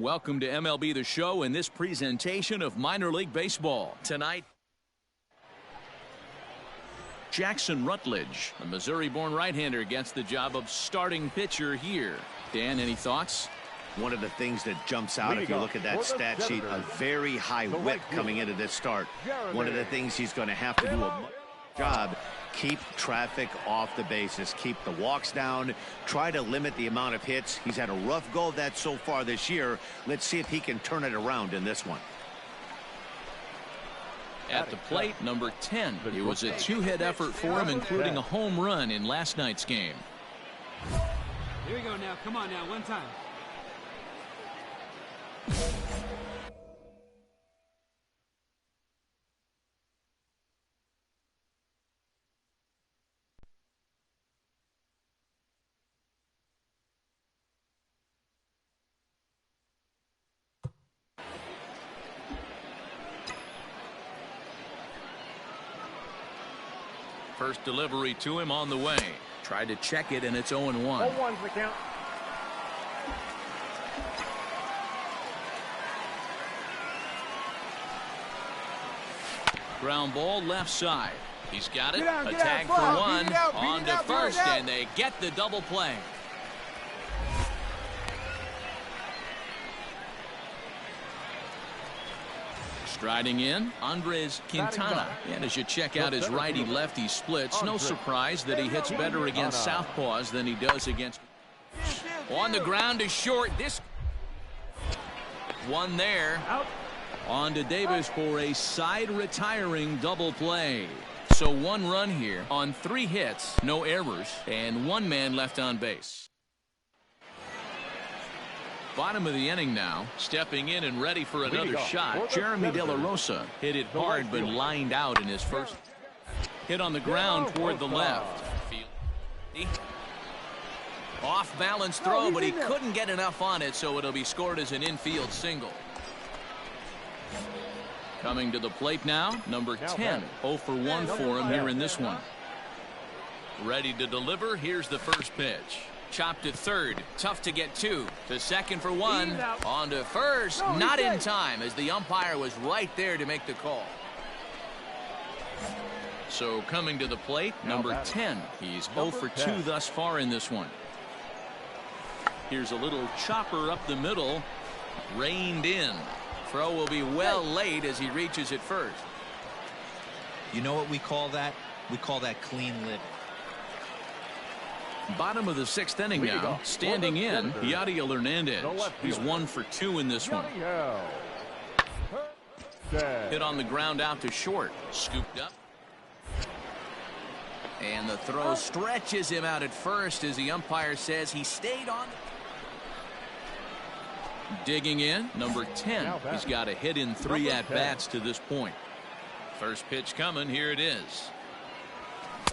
Welcome to MLB The Show and this presentation of minor league baseball. Tonight, Jackson Rutledge, a Missouri-born right-hander, gets the job of starting pitcher here. Dan, any thoughts? One of the things that jumps out if you look at that stat sheet, a very high whip coming into this start. One of the things he's going to have to do a job, keep traffic off the bases, keep the walks down, try to limit the amount of hits. He's had a rough go of that so far this year. Let's see if he can turn it around in this one. At the plate, number 10. It was a two-hit effort for him, including a home run in last night's game. Here we go now. Come on now, one time. First delivery to him on the way. Tried to check it, and it's 0-1. 0-1's the count. Ground ball left side. He's got it. A tag for one. On to first, and they get the double play. Striding in, Andres Quintana. And as you check out his righty-lefty splits, no surprise that he hits better against southpaws than he does against. On the ground to short. This one there. On to Davis for a side retiring double play. So one run here on 3 hits, no errors, and 1 man left on base. Bottom of the inning now, stepping in and ready for another shot. Jeremy De La Rosa hit it hard but lined out in his first hit on the ground toward the left. Off balance throw, but he couldn't get enough on it, so it'll be scored as an infield single. Coming to the plate now, number 10. 0 for 1 for him here in this one. Ready to deliver. Here's the first pitch. Chopped to third. Tough to get to. To second for 1. On to first. Not in time, as the umpire was right there to make the call. So coming to the plate, number 10. He's 0 for 2 thus far in this one. Here's a little chopper up the middle. Reined in. Throw will be well late as he reaches it first. You know what we call that? We call that clean living. Bottom of the 6th inning now. Standing in, Yadiel Hernandez. He's 1 for 2 in this one. Hit on the ground out to short. Scooped up. And the throw stretches him out at first as the umpire says he stayed on. Digging in, number 10. He's got a hit in 3 at-bats to this point. First pitch coming. Here it is.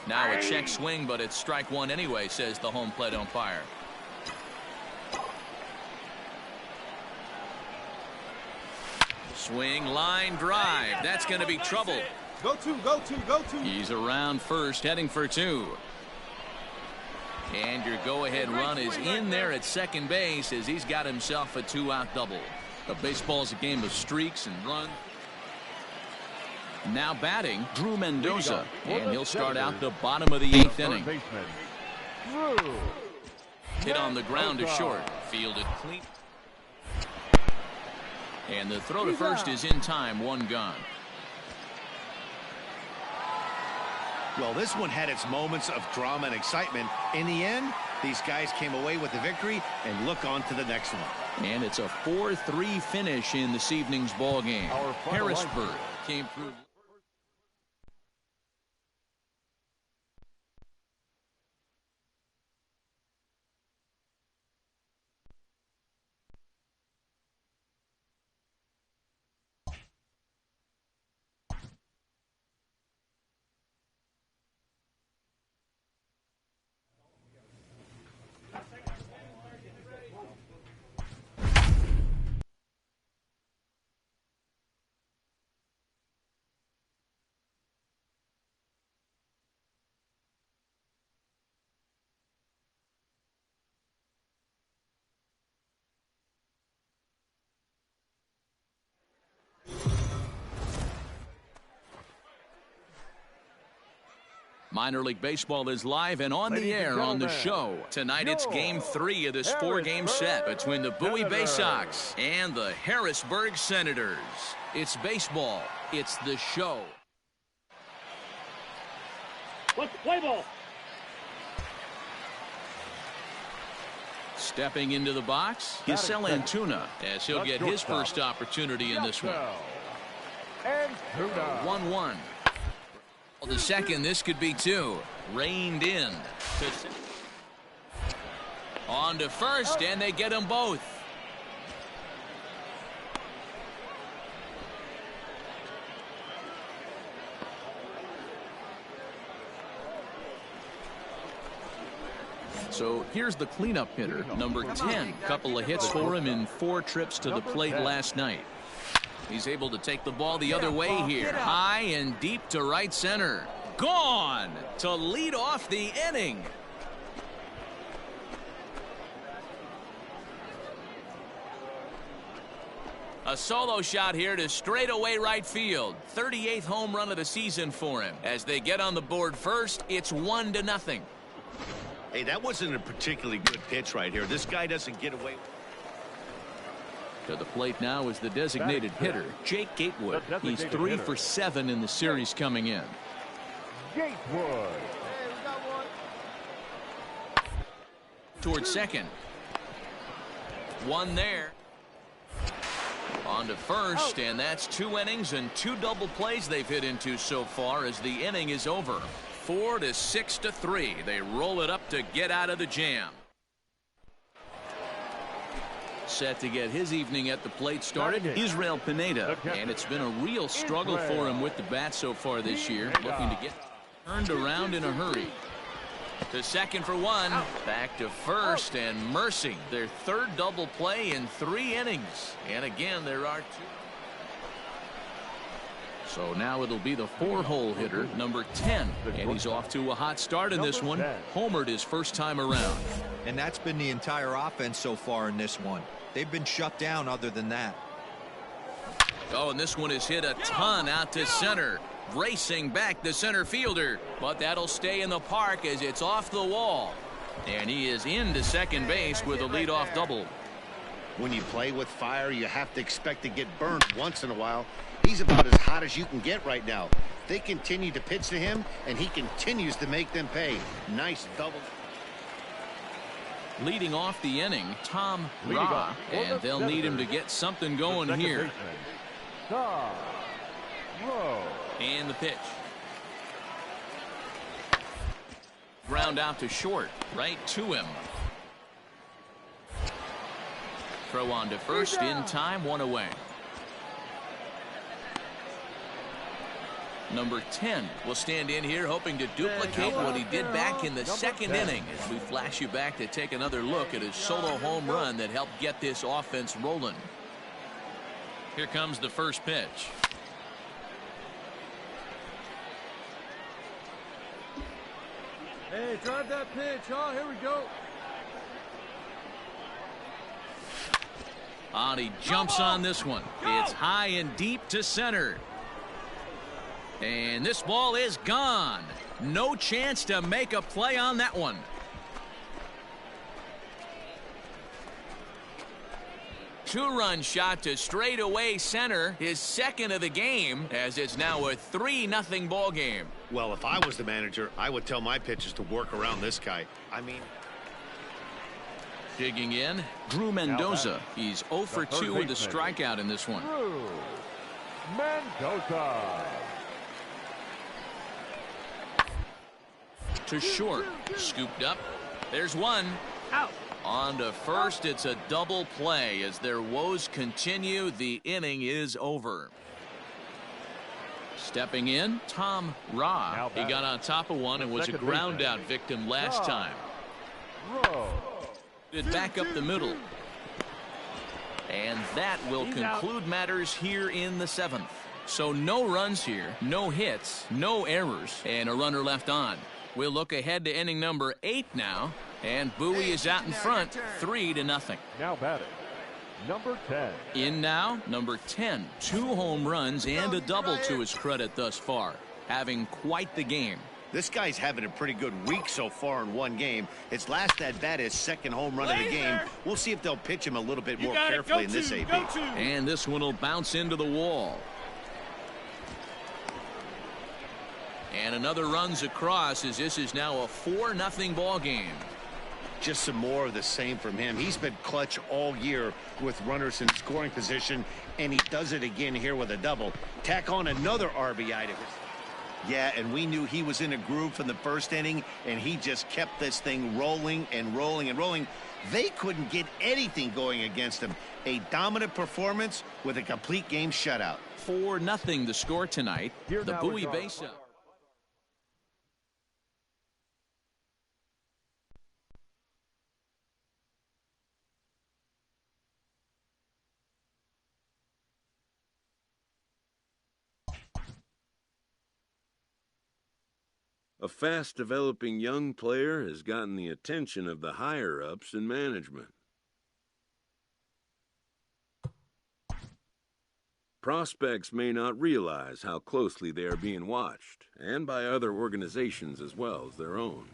Now a check swing, but it's strike 1 anyway, says the home plate umpire. Swing, line, drive. That's going to be trouble. Go to. He's around first, heading for 2. And your go-ahead run is in there at second base as he's got himself a 2-out double. The baseball's a game of streaks and runs. Now batting, Drew Mendoza, and he'll start out the bottom of the 8th inning. Hit on the ground to short, fielded clean. And the throw to first is in time, 1 gone. Well, this one had its moments of drama and excitement. In the end, these guys came away with the victory and look on to the next one. And it's a 4-3 finish in this evening's ball game. Harrisburg came through. Minor League Baseball is live and on the air on the show. Tonight it's Game 3 of this 4-game set between the Bowie Bay Sox and the Harrisburg Senators. It's baseball. It's the show. Let's play ball. Stepping into the box, Giselle Antuna, as he'll get his first opportunity in this one. 1-1. The second, this could be 2. Reined in. On to first, and they get them both. So here's the cleanup hitter, number 10. Couple of hits for him in 4 trips to the plate last night. He's able to take the ball the other way here. High and deep to right center. Gone to lead off the inning. A solo shot here to straightaway right field. 38th home run of the season for him. As they get on the board first, it's 1-0. Hey, that wasn't a particularly good pitch right here. This guy doesn't get away. To the plate now is the designated hitter, Jake Gatewood. He's 3 for 7 in the series coming in. Gatewood. Towards second. One there. On to first, and that's 2 innings and 2 double plays they've hit into so far as the inning is over. 4 to 6 to 3. They roll it up to get out of the jam. Set to get his evening at the plate started, Israel Pineda. And it's been a real struggle for him with the bat so far this year. Looking to get turned around in a hurry. To second for 1. Back to first, and Mercy, their 3rd double play in 3 innings. And again, there are 2. So now it'll be the 4-hole hitter, number 10. And he's off to a hot start in this one. Homered his first time around. And that's been the entire offense so far in this one. They've been shut down other than that. Oh, and this one is hit a ton out to center. Racing back the center fielder. But that'll stay in the park as it's off the wall. And he is into second base with a leadoff double. When you play with fire, you have to expect to get burned once in a while. He's about as hot as you can get right now. They continue to pitch to him, and he continues to make them pay. Nice double. Leading off the inning, Tom Ra, and they'll need him to get something going here. And the pitch. Ground out to short, right to him. Throw on to first in time, 1 away. Number 10 will stand in here hoping to duplicate what he did back in the 2nd inning as we flash you back to take another look at his solo home run that helped get this offense rolling. Here comes the first pitch. Hey, drive that pitch. Oh, here we go. He jumps on this one. It's high and deep to center. And this ball is gone. No chance to make a play on that one. Two-run shot to straightaway center, his 2nd of the game, as it's now a 3-0 ball game. Well, if I was the manager, I would tell my pitchers to work around this guy. I mean, digging in, Drew Mendoza. He's 0 for 2 with a strikeout in this one. Drew Mendoza. To short, scooped up. There's one. Out. On to first, it's a double play as their woes continue. The inning is over. Stepping in, Tom Ra. He got on top of one and was a ground out victim last time. It back up the middle. And that will conclude matters here in the 7th. So no runs here, no hits, no errors, and a runner left on. We'll look ahead to inning number 8 now. And Bowie is out in front, 3-0. Now batting, number 10. In now, number 10. 2 home runs and a double to his credit thus far. Having quite the game. This guy's having a pretty good week so far in one game. His last at-bat, his second home run of the game. We'll see if they'll pitch him a little bit more carefully in this AB. And this one will bounce into the wall. And another runs across as this is now a 4-0 ball game. Just some more of the same from him. He's been clutch all year with runners in scoring position, and he does it again here with a double. Tack on another RBI to his. Yeah, and we knew he was in a groove from the first inning, and he just kept this thing rolling and rolling and rolling. They couldn't get anything going against him. A dominant performance with a complete game shutout. 4-0 the score tonight. The Bowie base up. A fast-developing young player has gotten the attention of the higher-ups in management. Prospects may not realize how closely they are being watched, and by other organizations as well as their own.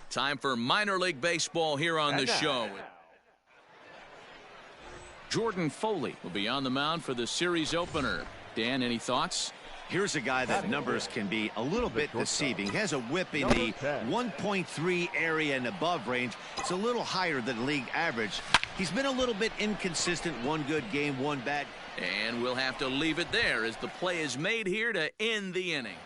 Time for minor league baseball here on the show. Jordan Foley will be on the mound for the series opener. Dan, any thoughts? Here's a guy that numbers can be a little bit deceiving. He has a whip in the 1.3 area and above range. It's a little higher than league average. He's been a little bit inconsistent. One good game, one bad. And we'll have to leave it there as the play is made here to end the inning.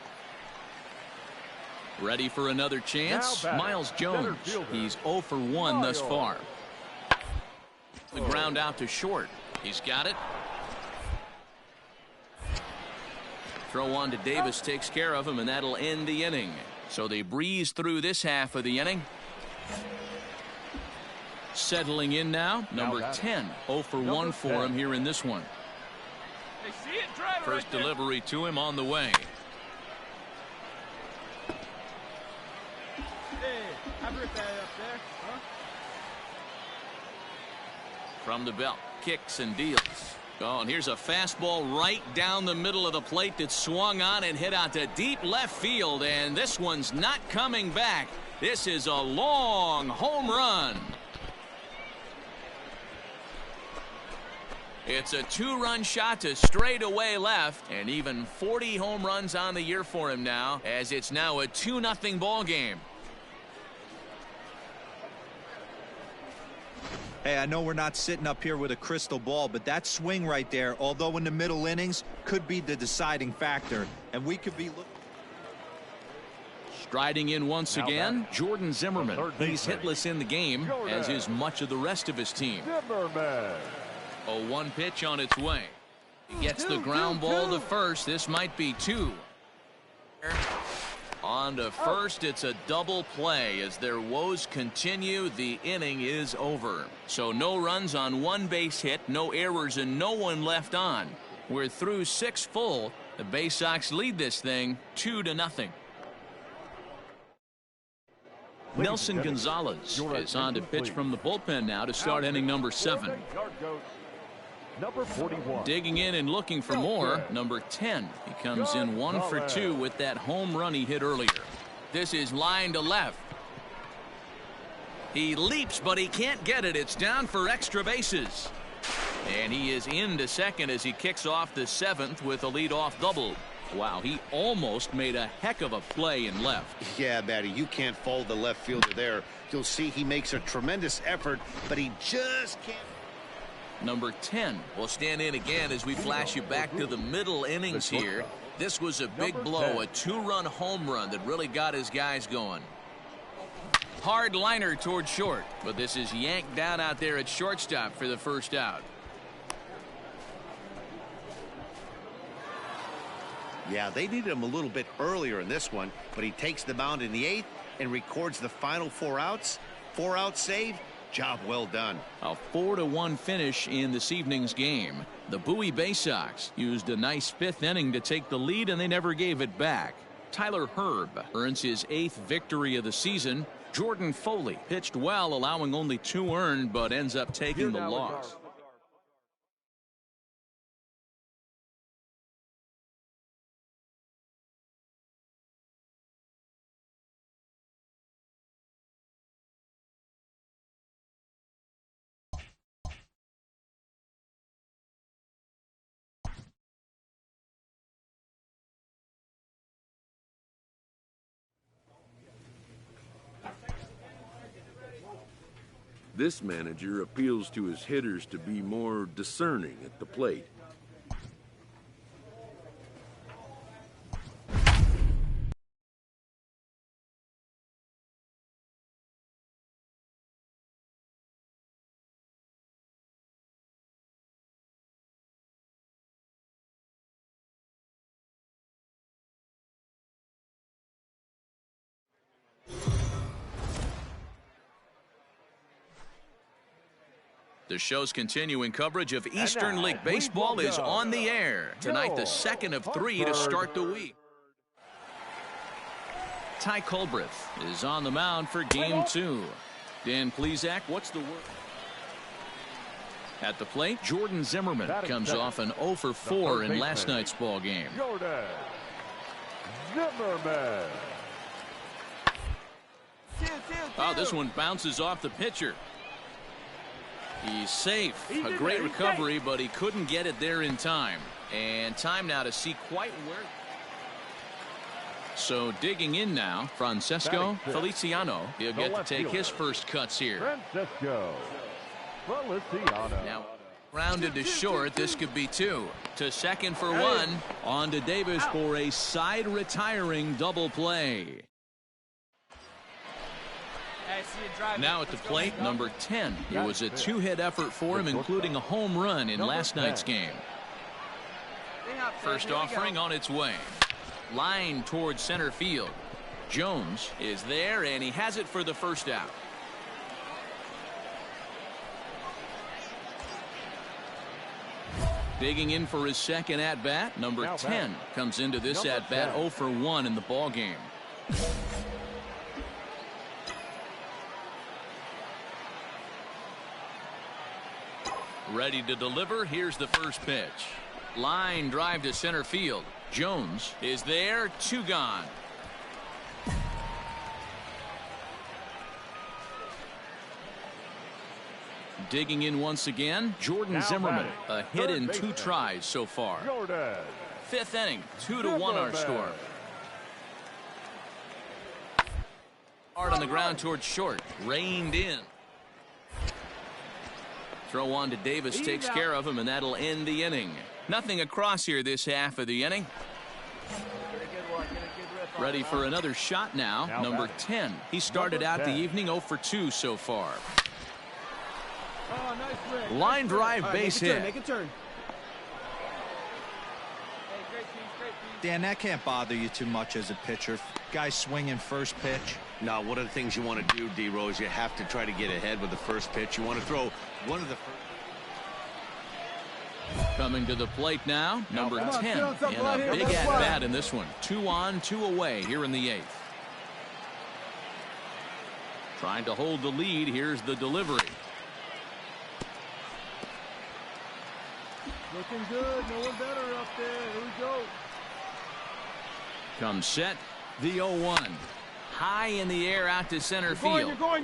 Ready for another chance? Miles Jones. He's 0 for 1 thus far. The ground out to short. He's got it. Throw on to Davis takes care of him, and that'll end the inning. So they breeze through this half of the inning. Settling in now, number 10. 0 for 1 for him here in this one. First delivery to him on the way. From the belt, kicks and deals. Oh, and here's a fastball right down the middle of the plate that swung on and hit out to deep left field, and this one's not coming back. This is a long home run. It's a 2-run shot to straightaway left, and even 40 home runs on the year for him now, as it's now a 2-0 ball game. Hey, I know we're not sitting up here with a crystal ball, but that swing right there, although in the middle innings, could be the deciding factor, and we could be looking. Striding in once again, Jordan Zimmerman. He's hitless in the game, as is much of the rest of his team. A 1 pitch on its way. He gets the ground ball to first. This might be 2. On to first, it's a double play. As their woes continue, the inning is over. So no runs on 1 base hit, no errors, and no one left on. We're through 6 full. The Bay Sox lead this thing 2-0. Nelson Gonzalez is on to pitch from the bullpen now to start inning number 7. Number 41. Digging in and looking for more, number 10. He comes in 1 for 2 with that home run he hit earlier. This is line to left. He leaps, but he can't get it. It's down for extra bases. And he is into second as he kicks off the 7th with a leadoff double. Wow, he almost made a heck of a play in left. Yeah, Matty, you can't fault the left fielder there. You'll see he makes a tremendous effort, but he just can't. Number 10 will stand in again as we flash you back to the middle innings here. This was a big blow, a 2-run home run that really got his guys going. Hard liner toward short, but this is yanked down out there at shortstop for the first out. Yeah, they needed him a little bit earlier in this one, but he takes the mound in the 8th and records the final 4 outs. 4-out save. Job well done. A 4-1 finish in this evening's game. The Bowie Bay Sox used a nice 5th inning to take the lead, and they never gave it back. Tyler Herb earns his 8th victory of the season. Jordan Foley pitched well, allowing only 2 earned, but ends up taking the loss. This manager appeals to his hitters to be more discerning at the plate. The show's continuing coverage of Eastern League Baseball is on the air. Tonight, the second of 3 to start the week. Ty Culbreth is on the mound for game 2. Dan Plesac, what's the word? At the plate, Jordan Zimmerman comes off an 0 for 4 in last night's ball game. Jordan Zimmerman. Oh, this one bounces off the pitcher. He's safe. A great recovery, but he couldn't get it there in time. And time now to see quite where. So digging in now, Francesco Feliciano. He'll get to take his first cuts here. Francesco Feliciano. Now rounded to short. This could be 2. To second for 1. On to Davis for a side retiring double play. Now at the plate, number 10. It was a 2-hit effort for him, including a home run in last night's game. First offering on its way. Line towards center field. Jones is there, and he has it for the first out. Digging in for his second at-bat, number 10 comes into this at-bat 0 for 1 in the ball game. Ready to deliver. Here's the first pitch. Line drive to center field. Jones is there. 2 gone. Digging in once again, Jordan Zimmerman. A hit in 2 tries so far. 5th inning, 2-1 our score. Hard on the ground towards short. Reined in. Throw on to Davis takes care of him, and that'll end the inning. Nothing across here this half of the inning. Ready for another shot now. Number 10. He started out the evening 0 for 2 so far. Line drive base hit. Make a turn. Dan, that can't bother you too much as a pitcher. Guy swinging first pitch. Now, one of the things you want to do, D-Rose, you have to try to get ahead with the first pitch. You want to throw one of the first. Coming to the plate now, number 10. And a big at-bat in this one. 2 on, 2 away here in the 8th. Trying to hold the lead. Here's the delivery. Looking good. No one better up there. Here we go. Comes set. The 0-1. High in the air out to center field. You're going.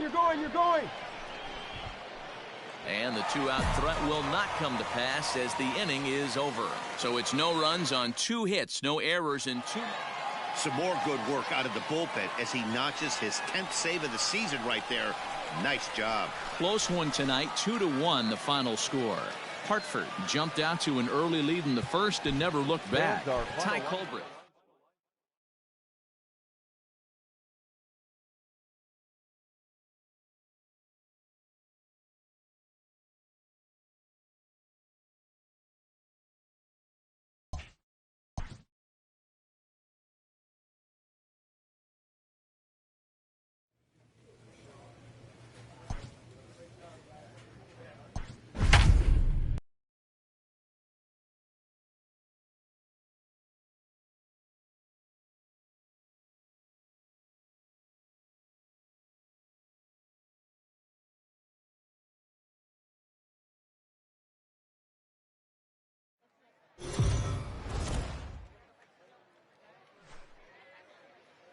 And the two-out threat will not come to pass as the inning is over. So it's no runs on 2 hits, no errors in 2. Some more good work out of the bullpen as he notches his 10th save of the season right there. Nice job. Close one tonight, 2-1 the final score. Hartford jumped out to an early lead in the first and never looked back. Ty Culbreth.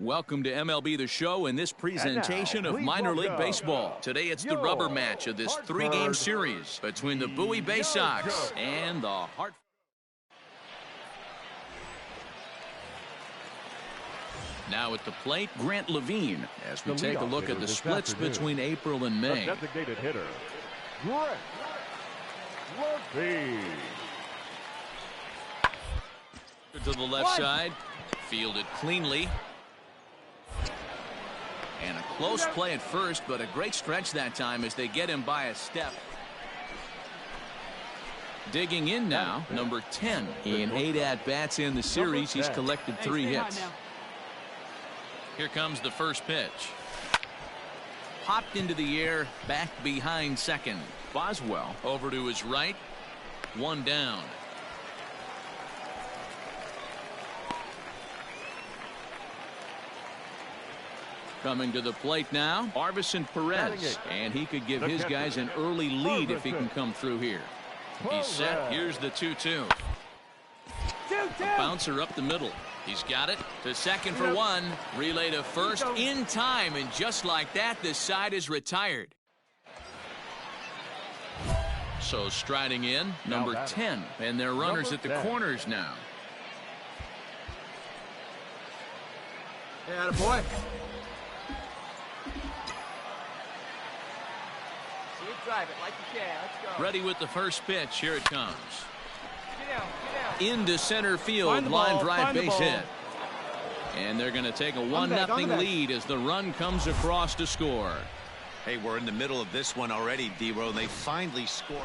Welcome to MLB The Show and this presentation of minor league baseball. Today it's the rubber match of this 3-game series between the Bowie Bay Sox and the Hartford. Now at the plate, Grant Levine, as we take a look at the splits between April and May. The designated hitter, Grant Levine. To the left side, fielded cleanly. And a close play at first, but a great stretch that time as they get him by a step. Digging in now, number 10. In 8 at-bats in the series, he's collected 3 hits. Here comes the first pitch. Popped into the air, back behind second. Boswell over to his right. 1 down. Coming to the plate now, Arvison Perez, and he could give his guys an early lead if he can come through here. He's set. Here's the 2-2. A bouncer up the middle. He's got it to second for 1. Relay to first in time, and just like that, this side is retired. So striding in, number 10, and their runners at the corners now. Hey, attaboy. Drive it like you can. Let's go. Ready with the first pitch. Here it comes. Get down. Into center field. Line drive base hit. And they're going to take a 1-0 lead as the run comes across to score. Hey, we're in the middle of this one already, D-Row. They finally score.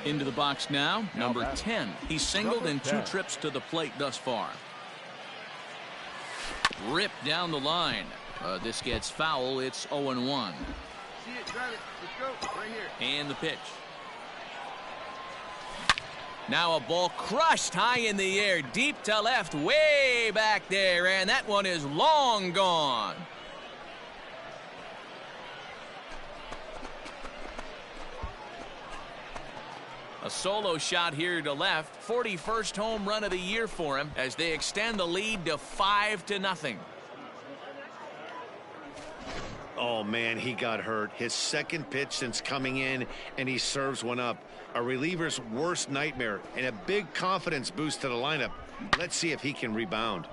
Into the box now, number 10. He's singled in 2 trips to the plate thus far. Ripped down the line. This gets foul. It's 0-1. See it, drive it. Let's go. Right here. And the pitch. Now a ball crushed high in the air, deep to left, way back there, and that one is long gone. A solo shot here to left. 41st home run of the year for him as they extend the lead to 5-0. Oh, man, he got hurt. His second pitch since coming in, and he serves one up. A reliever's worst nightmare and a big confidence boost to the lineup. Let's see if he can rebound.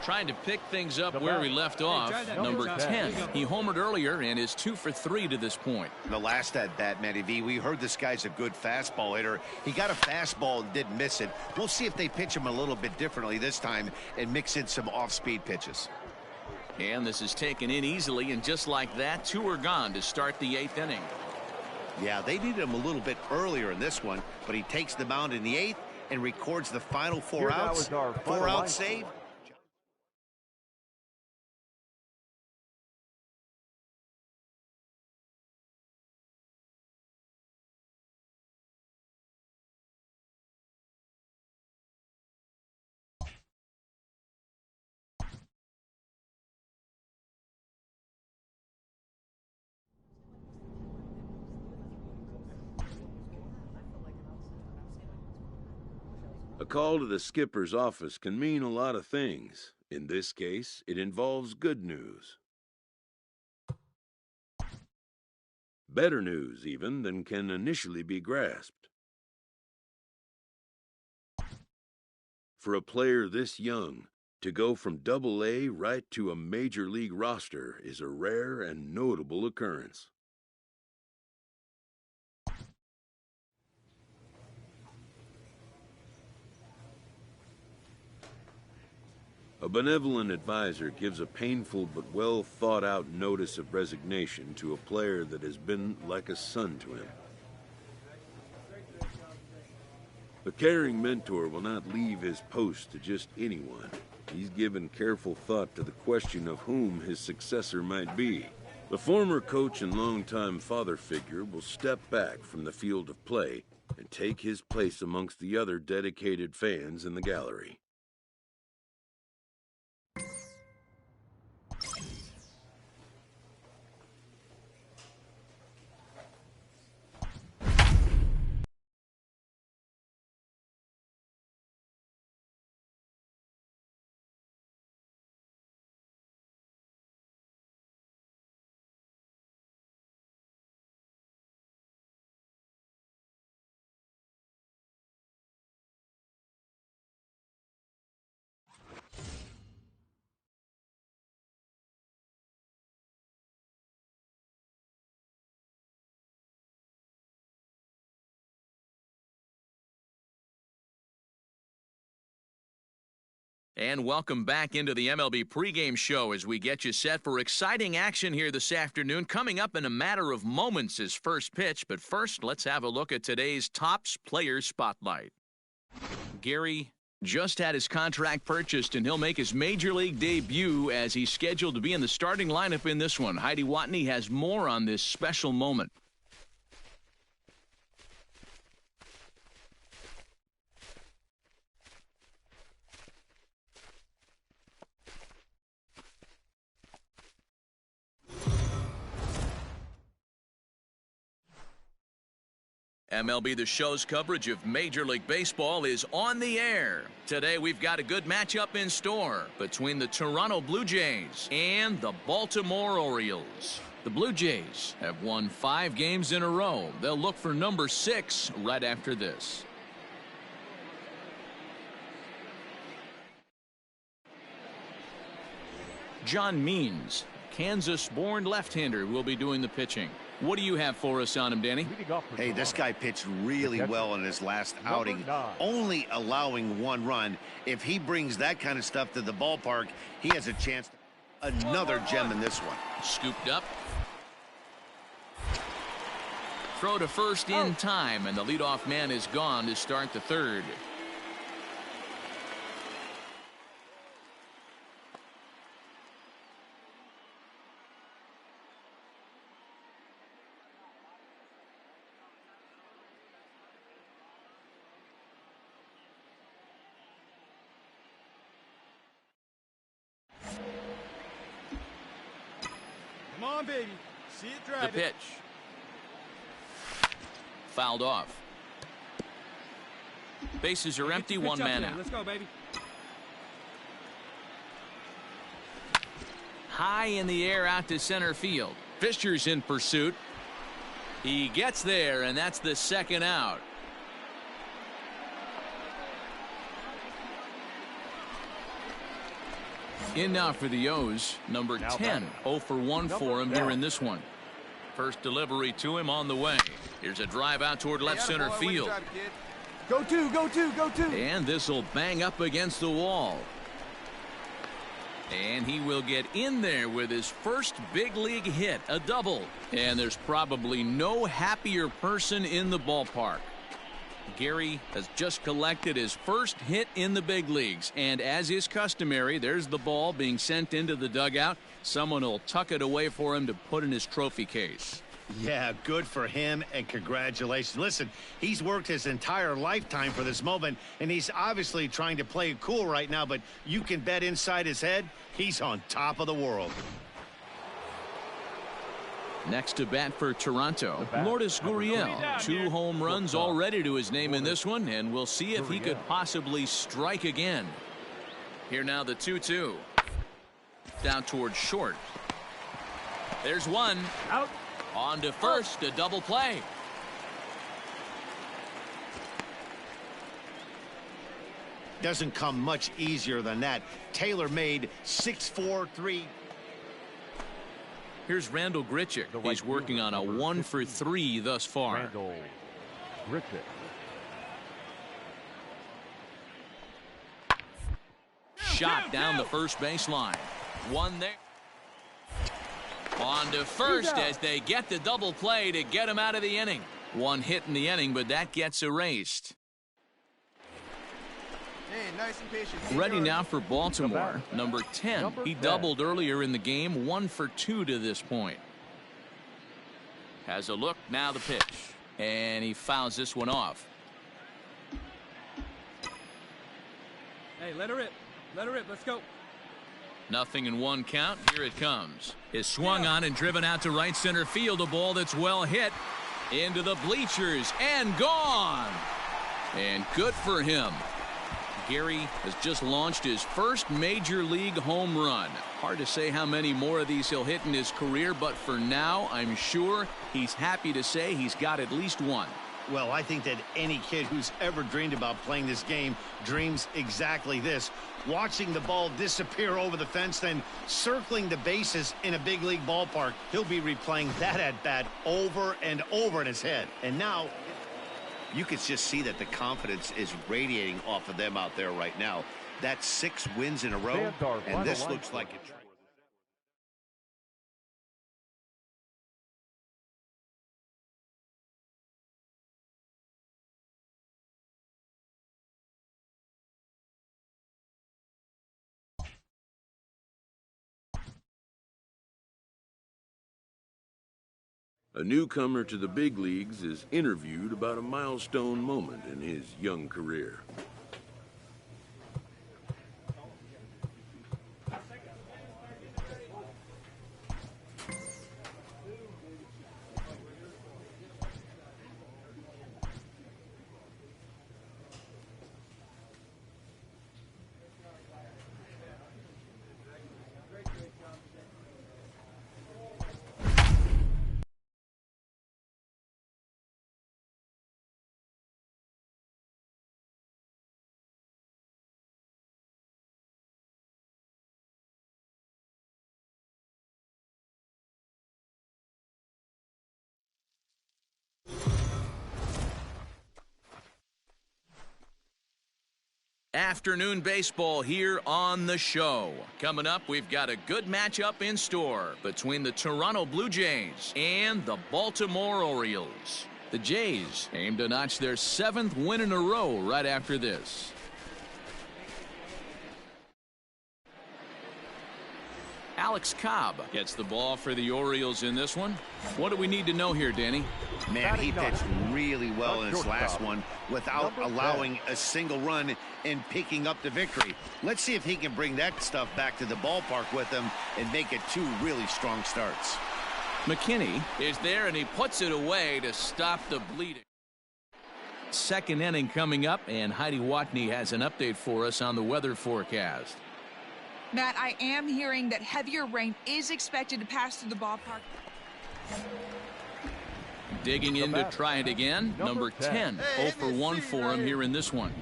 Trying to pick things up where we left off. Number 10. He homered earlier and is 2 for 3 to this point. The last at bat, Matty V, we heard this guy's a good fastball hitter. He got a fastball and didn't miss it. We'll see if they pitch him a little bit differently this time and mix in some off-speed pitches. And this is taken in easily, and just like that, 2 are gone to start the 8th inning. Yeah, they needed him a little bit earlier in this one, but he takes the mound in the 8th and records the final 4 outs. 4-out save. A call to the skipper's office can mean a lot of things. In this case, it involves good news. Better news, even, than can initially be grasped. For a player this young, to go from Double-A right to a major league roster is a rare and notable occurrence. A benevolent advisor gives a painful but well-thought-out notice of resignation to a player that has been like a son to him. A caring mentor will not leave his post to just anyone. He's given careful thought to the question of whom his successor might be. The former coach and longtime father figure will step back from the field of play and take his place amongst the other dedicated fans in the gallery. And welcome back into the MLB pregame show as we get you set for exciting action here this afternoon. Coming up in a matter of moments is first pitch, but first let's have a look at today's Topps Player Spotlight. Gary just had his contract purchased, and he'll make his Major League debut as he's scheduled to be in the starting lineup in this one. Heidi Watney has more on this special moment. MLB The Show's coverage of Major League Baseball is on the air. Today we've got a good matchup in store between the Toronto Blue Jays and the Baltimore Orioles. The Blue Jays have won 5 games in a row. They'll look for number 6 right after this. John Means, Kansas-born left-hander, will be doing the pitching. What do you have for us on him, Danny? Hey, this guy pitched really well in his last outing, only allowing 1 run. If he brings that kind of stuff to the ballpark, he has a chance. Another gem in this one. Scooped up. Throw to first in time, and the leadoff man is gone to start the third. Come on, baby. See it drive. The pitch. Fouled off. Bases are empty, 1 man out. Let's go, baby. High in the air out to center field. Fisher's in pursuit. He gets there, and that's the 2nd out. In now for the O's, number 10. 0 for 1 for him here in this one. First delivery to him on the way. Here's a drive out toward left center field. Go two, go two, go two. And this will bang up against the wall. And he will get in there with his first big league hit, a double. And there's probably no happier person in the ballpark. Gary has just collected his first hit in the big leagues, and as is customary, there's the ball being sent into the dugout. Someone will tuck it away for him to put in his trophy case. Yeah, good for him, and congratulations. Listen, he's worked his entire lifetime for this moment, and he's obviously trying to play it cool right now, but you can bet inside his head, he's on top of the world. Next to bat for Toronto, Lourdes Gurriel. 2 home runs already to his name in this one, and we'll see if he could possibly strike again. Here now the 2-2. Down towards short. There's one. Out. On to first, a double play. Doesn't come much easier than that. Taylor made 6-4-3. Here's Randall Grichuk. He's working on a 1 for 3 thus far. Randall Grichuk. Shot down the first baseline. One there. On to first as they get the double play to get him out of the inning. 1 hit in the inning, but that gets erased. Hey, nice and patient. Ready now for Baltimore, number 10. He doubled earlier in the game, 1 for 2 to this point. Has a look, now the pitch. And he fouls this one off. Hey, let her rip. Let her rip. Let's go. Nothing in 1 count. Here it comes. Is swung on and driven out to right center field. A ball that's well hit into the bleachers and gone. And good for him. Gary has just launched his first major league home run. Hard to say how many more of these he'll hit in his career, but for now, I'm sure he's happy to say he's got at least 1. Well, I think that any kid who's ever dreamed about playing this game dreams exactly this. Watching the ball disappear over the fence, then circling the bases in a big league ballpark. He'll be replaying that at bat over and over in his head. And now you can just see that the confidence is radiating off of them out there right now. That's 6 wins in a row, and this looks like it. A newcomer to the big leagues is interviewed about a milestone moment in his young career. Afternoon baseball here on the show. Coming up, we've got a good matchup in store between the Toronto Blue Jays and the Baltimore Orioles. The Jays aim to notch their 7th win in a row right after this. Alex Cobb gets the ball for the Orioles in this one. What do we need to know here, Danny? Man, he pitched really well in his last one without allowing a single run and picking up the victory. Let's see if he can bring that stuff back to the ballpark with him and make it 2 really strong starts. McKinney is there, and he puts it away to stop the bleeding. 2nd inning coming up, and Heidi Watney has an update for us on the weather forecast. Matt, I am hearing that heavier rain is expected to pass through the ballpark. Digging in to try it again. Number 10. 0 for 1 for him here in this one.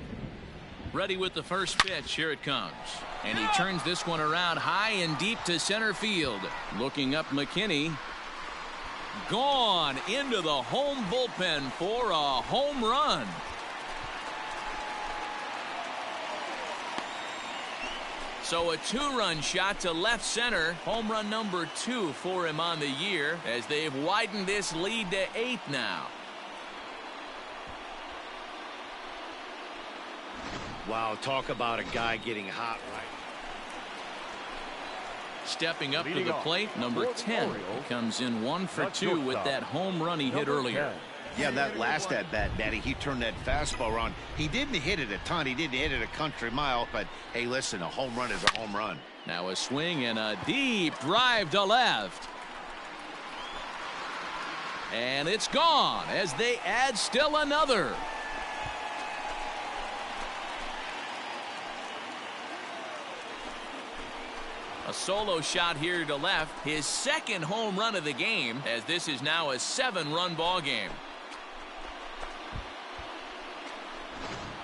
Ready with the first pitch. Here it comes. And he turns this one around high and deep to center field. Looking up McKinney. Gone into the home bullpen for a home run. So a 2-run shot to left center. Home run number 2 for him on the year as they've widened this lead to 8 now. Wow, talk about a guy getting hot right. Stepping up to the plate, number 10. He comes in 1 for 2 with that home run he hit earlier. Yeah, that last at-bat, Matty, he turned that fastball around. He didn't hit it a ton. He didn't hit it a country mile. But, hey, listen, a home run is a home run. Now a swing and a deep drive to left. And it's gone as they add still another. A solo shot here to left. His second home run of the game, as this is now a 7-run ball game.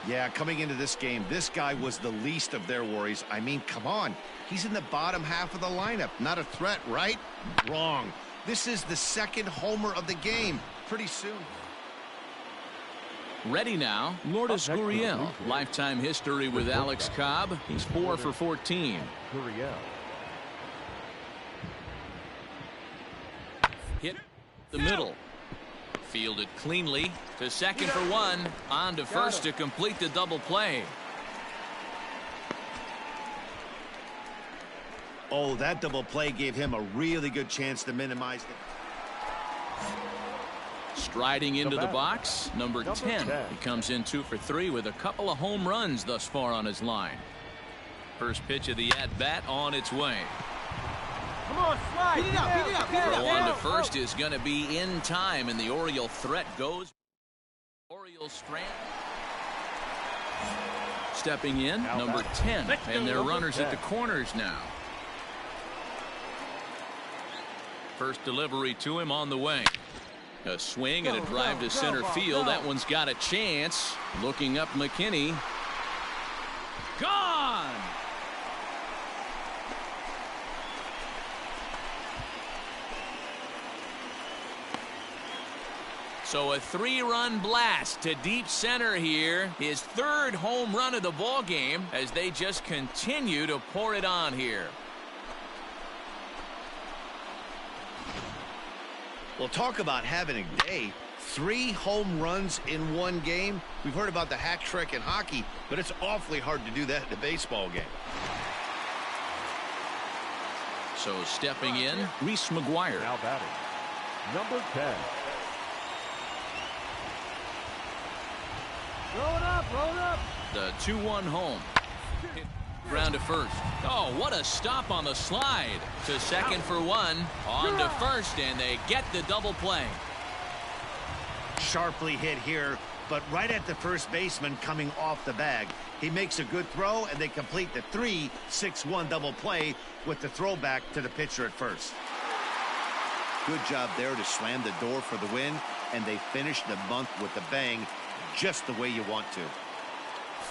Yeah, coming into this game, this guy was the least of their worries. I mean, come on. He's in the bottom half of the lineup. Not a threat, right? Wrong. This is the second homer of the game. Pretty soon. Ready now, Lourdes Gurriel. Lifetime history with Alex Cobb. He's 4 for 14. Gurriel. Hit the middle. Fielded cleanly to second for 1. On to first to complete the double play. Oh, that double play gave him a really good chance to minimize it. Striding into the box, number 10. He comes in 2 for 3 with a couple of home runs thus far on his line. First pitch of the at-bat on its way. Come on, slide. Get it up, get it up, get it up. Throw on to first is going to be in time, and the Oriole threat goes. Orioles strand. Stepping in, number 10, and they're runners at the corners now. First delivery to him on the way. A swing and a drive to center field. That one's got a chance. Looking up McKinney. Gone! So a 3-run blast to deep center here. His 3rd home run of the ball game as they just continue to pour it on here. Well, talk about having a day. 3 home runs in one game. We've heard about the hat trick in hockey, but it's awfully hard to do that in a baseball game. So stepping in, Reese McGuire. Now batting, number 10. Roll it up, roll it up. The 2-1 home. Hit ground to first. Oh, what a stop on the slide. To second for 1. On to first, and they get the double play. Sharply hit here, but right at the first baseman coming off the bag. He makes a good throw, and they complete the 3-6-1 double play with the throwback to the pitcher at first. Good job there to slam the door for the win, and they finish the month with a bang, just the way you want to.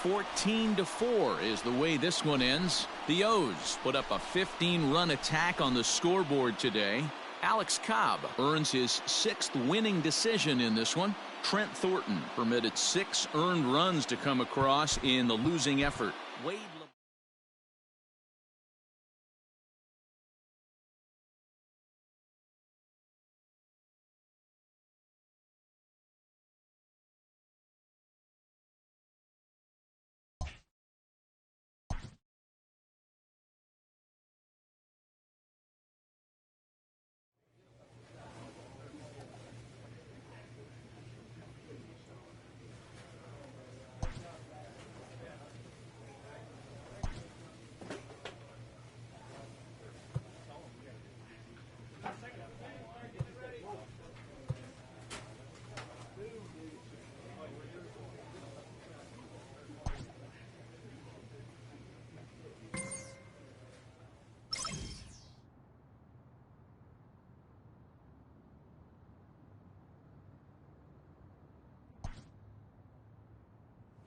14-4 is the way this one ends. The O's put up a 15-run attack on the scoreboard today. Alex Cobb earns his 6th winning decision in this one. Trent Thornton permitted 6 earned runs to come across in the losing effort. Wade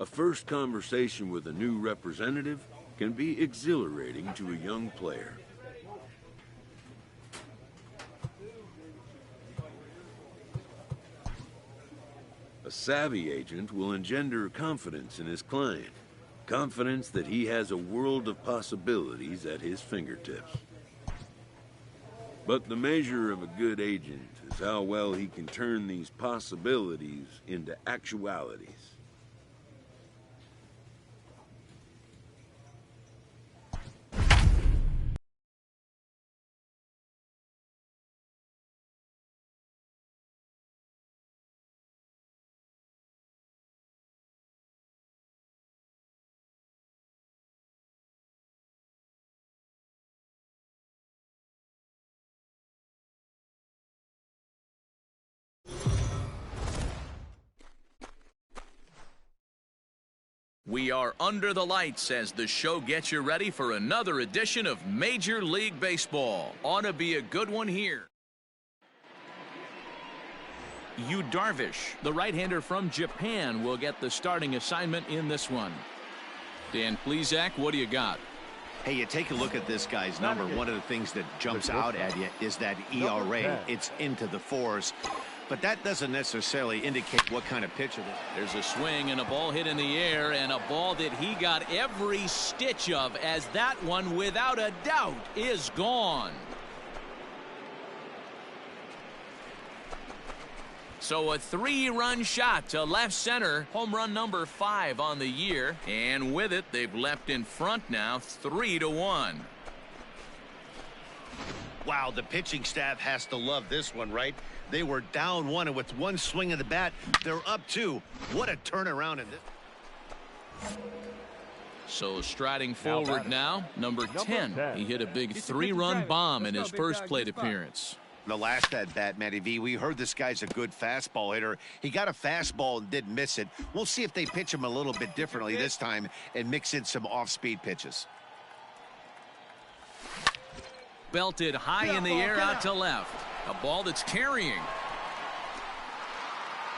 A first conversation with a new representative can be exhilarating to a young player. A savvy agent will engender confidence in his client, confidence that he has a world of possibilities at his fingertips. But the measure of a good agent is how well he can turn these possibilities into actualities. We are under the lights as the show gets you ready for another edition of Major League Baseball. Ought to be a good one here. Yu Darvish, the right-hander from Japan, will get the starting assignment in this one. Dan Plesac, what do you got? Hey, you take a look at this guy's number. One of the things that jumps out at you is that ERA. It's into the fours. But that doesn't necessarily indicate what kind of pitcher it is. There's a swing and a ball hit in the air, and a ball that he got every stitch of, as that one, without a doubt, is gone. So a 3-run shot to left center, home run number 5 on the year, and with it they've leapt in front now 3-1. Wow, the pitching staff has to love this one, right? They were down 1, and with one swing of the bat, they're up 2. What a turnaround in this. So striding forward now, number 10. He hit a big 3-run bomb in his first plate appearance. The last at bat, Matty V, we heard this guy's a good fastball hitter. He got a fastball and didn't miss it. We'll see if they pitch him a little bit differently this time and mix in some off-speed pitches. Belted high in the air out to left. A ball that's carrying.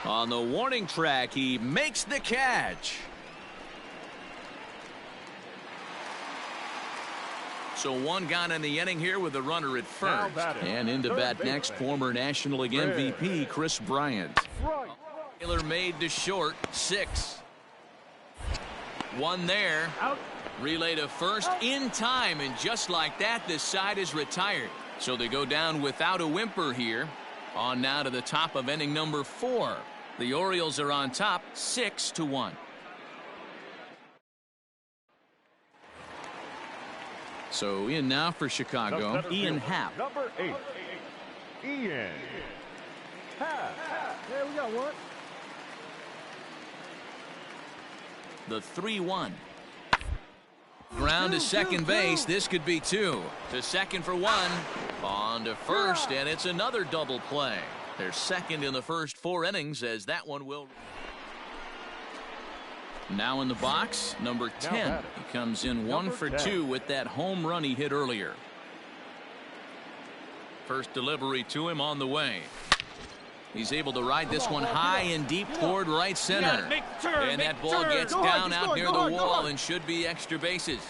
On the warning track, he makes the catch. So one gone in the inning here with a runner at first. And into bat next, former National League MVP Chris Bryant. Taylor made to short, 6. One there. Relay to first in time, and just like that, this side is retired. So they go down without a whimper here. On now to the top of inning number 4. The Orioles are on top, 6-1. So in now for Chicago, Ian Happ. Number 8, Ian Happ. Hey, we got one. The 3-1. Ground to second base. This could be 2. To second for 1. On to first, and it's another double play. They're second in the first 4 innings, as that one will. Now in the box, number 10. He comes in 1 for 2 with that home run he hit earlier. First delivery to him on the way. He's able to ride this one high and deep toward right center. And that ball gets down out near the wall and should be extra bases.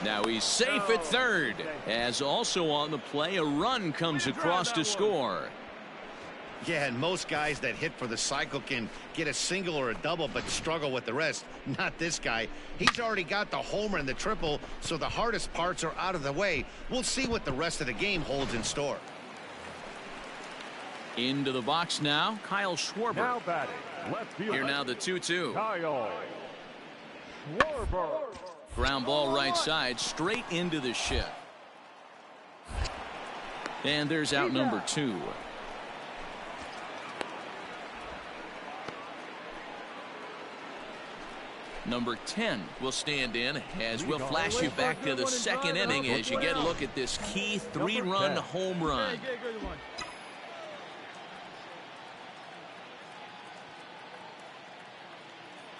Now he's safe at third, as also on the play a run comes across to score. Yeah, and most guys that hit for the cycle can get a single or a double but struggle with the rest. Not this guy. He's already got the homer and the triple, so the hardest parts are out of the way. We'll see what the rest of the game holds in store. Into the box now, Kyle Schwarber. Now batting, left field. Here now the 2-2. Kyle Schwarber. Ground ball right side, straight into the shift. And there's out number 2. Number 10 will stand in, as we'll flash you back to the second inning as you get a look at this key 3-run home run.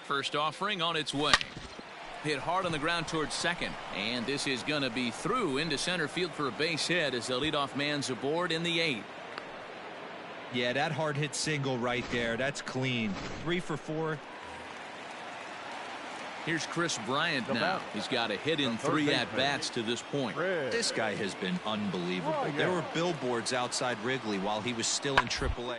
First offering on its way. Hit hard on the ground towards second, and this is going to be through into center field for a base hit as the leadoff man's aboard in the 8th. Yeah, that hard hit single right there. That's clean. 3 for 4. Here's Chris Bryant now. He's got a hit in 3 at-bats to this point. This guy has been unbelievable. There were billboards outside Wrigley while he was still in AAA.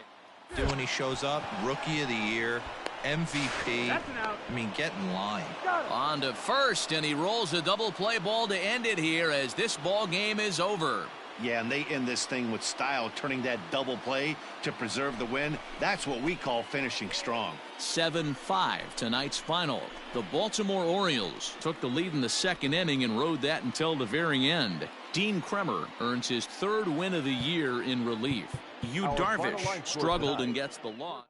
When he shows up, Rookie of the Year, MVP. I mean, get in line. On to first, and he rolls a double play ball to end it here as this ball game is over. Yeah, and they end this thing with style, turning that double play to preserve the win. That's what we call finishing strong. 7-5 tonight's final. The Baltimore Orioles took the lead in the second inning and rode that until the very end. Dean Kremer earns his 3rd win of the year in relief. Yu Darvish struggled and gets the loss.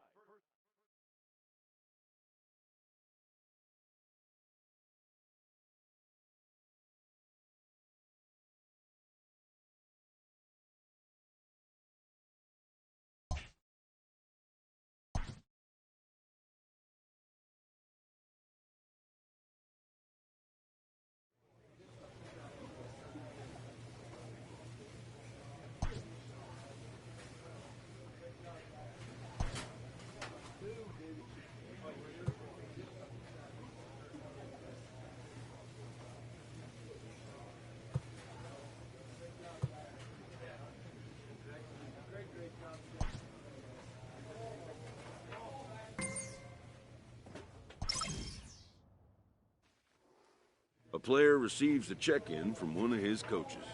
A player receives a check-in from one of his coaches.